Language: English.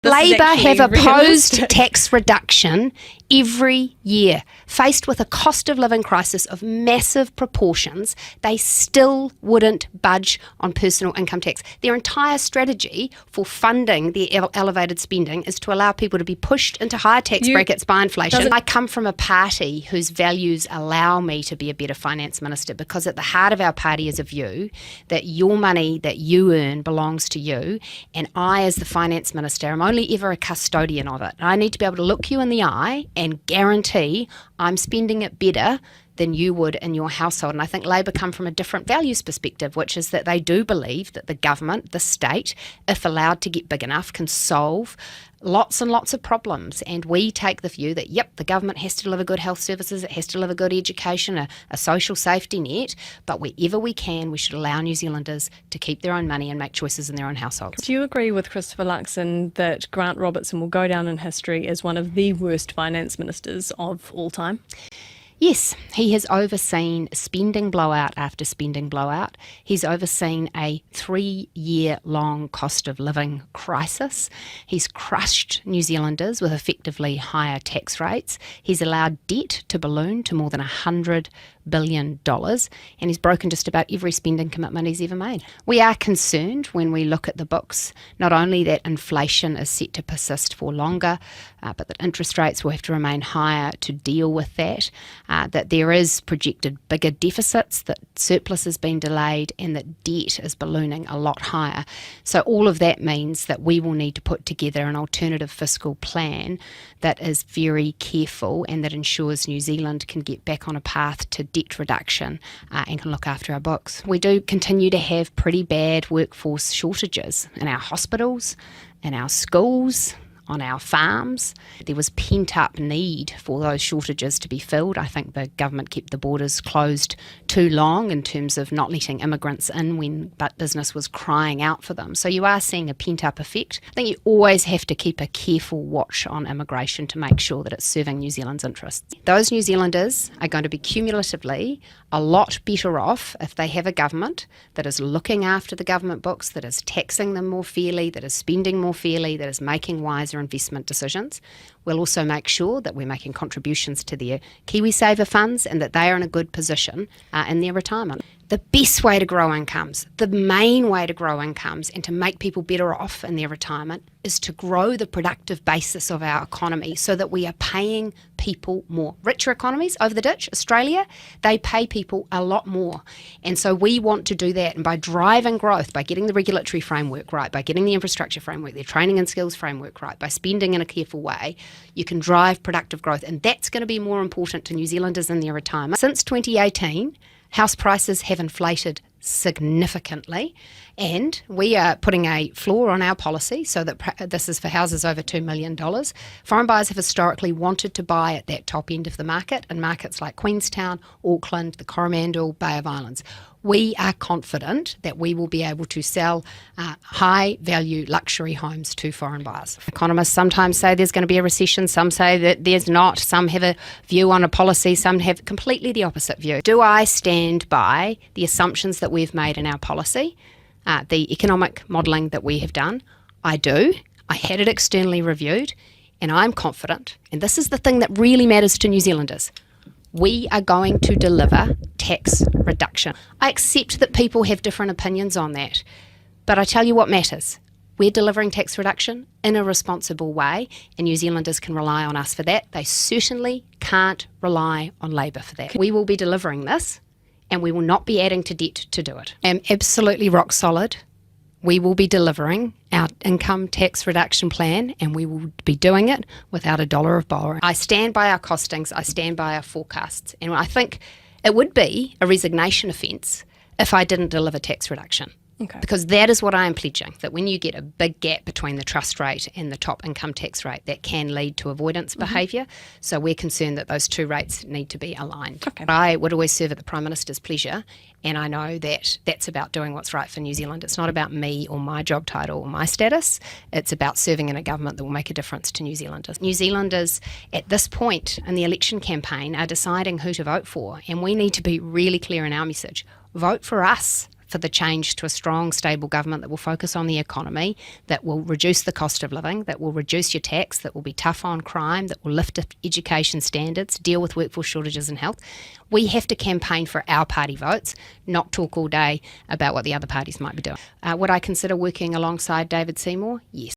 Labor have opposed tax reduction every year. Faced with a cost of living crisis of massive proportions, they still wouldn't budge on personal income tax. Their entire strategy for funding the elevated spending is to allow people to be pushed into higher tax brackets by inflation. I come from a party whose values allow me to be a better finance minister, because at the heart of our party is a view that your money that you earn belongs to you, and I, as the finance minister, am only ever a custodian of it. I need to be able to look you in the eye and guarantee I'm spending it better than you would in your household. And I think Labor come from a different values perspective, which is that they do believe that the government, the state, if allowed to get big enough, can solve lots and lots of problems. And we take the view that, yep, the government has to deliver good health services, it has to deliver good education, a social safety net, but wherever we can, we should allow New Zealanders to keep their own money and make choices in their own households. Do you agree with Christopher Luxon that Grant Robertson will go down in history as one of the worst finance ministers of all time? Yes, he has overseen spending blowout after spending blowout. He's overseen a 3-year-long cost of living crisis. He's crushed New Zealanders with effectively higher tax rates. He's allowed debt to balloon to more than $100 billion, and he's broken just about every spending commitment he's ever made. We are concerned when we look at the books, not only that inflation is set to persist for longer, but that interest rates will have to remain higher to deal with that, that there is projected bigger deficits, that surplus has been delayed, and that debt is ballooning a lot higher. So all of that means that we will need to put together an alternative fiscal plan that is very careful and that ensures New Zealand can get back on a path to debt reduction and can look after our books. We do continue to have pretty bad workforce shortages in our hospitals, in our schools, on our farms. There was pent-up need for those shortages to be filled. I think the government kept the borders closed too long in terms of not letting immigrants in when business was crying out for them. So you are seeing a pent-up effect. I think you always have to keep a careful watch on immigration to make sure that it's serving New Zealand's interests. Those New Zealanders are going to be cumulatively a lot better off if they have a government that is looking after the government books, that is taxing them more fairly, that is spending more fairly, that is making wiser investment decisions. We'll also make sure that we're making contributions to their KiwiSaver funds and that they are in a good position in their retirement. The best way to grow incomes, the main way to grow incomes and to make people better off in their retirement is to grow the productive basis of our economy so that we are paying people more. Richer economies over the ditch, Australia, they pay people a lot more. And so we want to do that. And by driving growth, by getting the regulatory framework right, by getting the infrastructure framework, the training and skills framework right, by spending in a careful way, you can drive productive growth. And that's going to be more important to New Zealanders in their retirement. Since 2018, house prices have inflated significantly, and we are putting a floor on our policy so that this is for houses over $2 million. Foreign buyers have historically wanted to buy at that top end of the market in markets like Queenstown, Auckland, the Coromandel, Bay of Islands. We are confident that we will be able to sell high-value luxury homes to foreign buyers. Economists sometimes say there's going to be a recession, some say that there's not, some have a view on a policy, some have completely the opposite view. Do I stand by the assumptions that we've made in our policy, the economic modelling that we have done? I do. I had it externally reviewed, and I'm confident, and this is the thing that really matters to New Zealanders, we are going to deliver tax reduction. I accept that people have different opinions on that, but I tell you what matters. We're delivering tax reduction in a responsible way, and New Zealanders can rely on us for that. They certainly can't rely on Labor for that. We will be delivering this, and we will not be adding to debt to do it. I'm absolutely rock solid. We will be delivering our income tax reduction plan, and we will be doing it without a dollar of borrowing. I stand by our costings, I stand by our forecasts, and I think it would be a resignation offence if I didn't deliver tax reduction. Okay. Because that is what I am pledging, that when you get a big gap between the trust rate and the top income tax rate, that can lead to avoidance behaviour. So we're concerned that those two rates need to be aligned. Okay. I would always serve at the Prime Minister's pleasure, and I know that that's about doing what's right for New Zealand. It's not about me or my job title or my status. It's about serving in a government that will make a difference to New Zealanders. New Zealanders at this point in the election campaign are deciding who to vote for, and we need to be really clear in our message. Vote for us for the change to a strong, stable government that will focus on the economy, that will reduce the cost of living, that will reduce your tax, that will be tough on crime, that will lift education standards, deal with workforce shortages and health. We have to campaign for our party votes, not talk all day about what the other parties might be doing. Would I consider working alongside David Seymour? Yes.